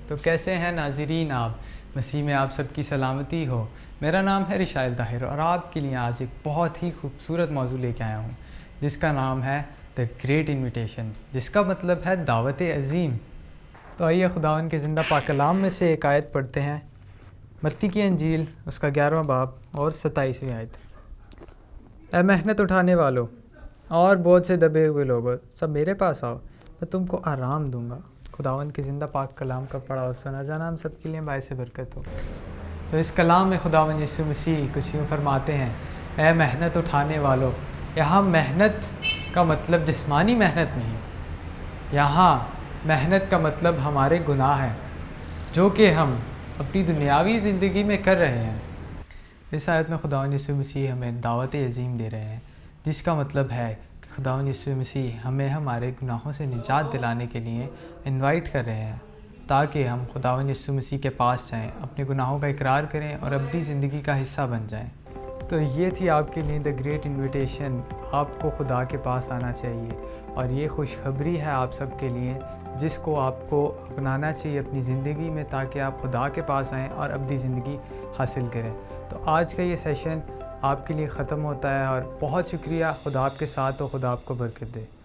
تو کیسے ہیں ناظرین آپ؟ مسیح میں آپ سب کی سلامتی ہو۔ میرا نام ہے رشاد طاہر اور آپ کے لیے آج ایک بہت ہی خوبصورت موضوع لے کے آیا ہوں جس کا نام ہے دا گریٹ انویٹیشن، جس کا مطلب ہے دعوت عظیم۔ تو آئیے خداوند کے زندہ پاک کلام میں سے ایک آیت پڑھتے ہیں، متی کی انجیل اس کا 11واں باب اور 27ویں آیت۔ اے محنت اٹھانے والو اور بہت سے دبے ہوئے لوگوں، سب میرے پاس آؤ، میں تم کو آرام دوں گا۔ خداوند کے زندہ پاک کلام کا پڑھا اور سنا جانا ہم سب کے لیے باعث برکت ہو۔ تو اس کلام میں خداوند یسوع مسیح کچھ یوں فرماتے ہیں، اے محنت اٹھانے والو۔ یہاں محنت کا مطلب جسمانی محنت نہیں، یہاں محنت کا مطلب ہمارے گناہ ہیں جو کہ ہم اپنی دنیاوی زندگی میں کر رہے ہیں۔ اس آیت میں خداوند یسوع مسیح ہمیں دعوت عظیم دے رہے ہیں، جس کا مطلب ہے کہ خداوند یسوع مسیح ہمیں ہمارے گناہوں سے نجات دلانے کے لیے انوائٹ کر رہے ہیں تاکہ ہم خداوند یسوع مسیح کے پاس جائیں، اپنے گناہوں کا اقرار کریں اور ابدی زندگی کا حصہ بن جائیں۔ تو یہ تھی آپ کے لیے دا گریٹ انویٹیشن۔ آپ کو خدا کے پاس آنا چاہیے اور یہ خوشخبری ہے آپ سب کے لیے جس کو آپ کو اپنانا چاہیے اپنی زندگی میں تاکہ آپ خدا کے پاس آئیں اور ابدی زندگی حاصل کریں۔ تو آج کا یہ سیشن آپ کے لیے ختم ہوتا ہے اور بہت شکریہ۔ خدا آپ کے ساتھ ہو، خدا آپ کو برکت دے۔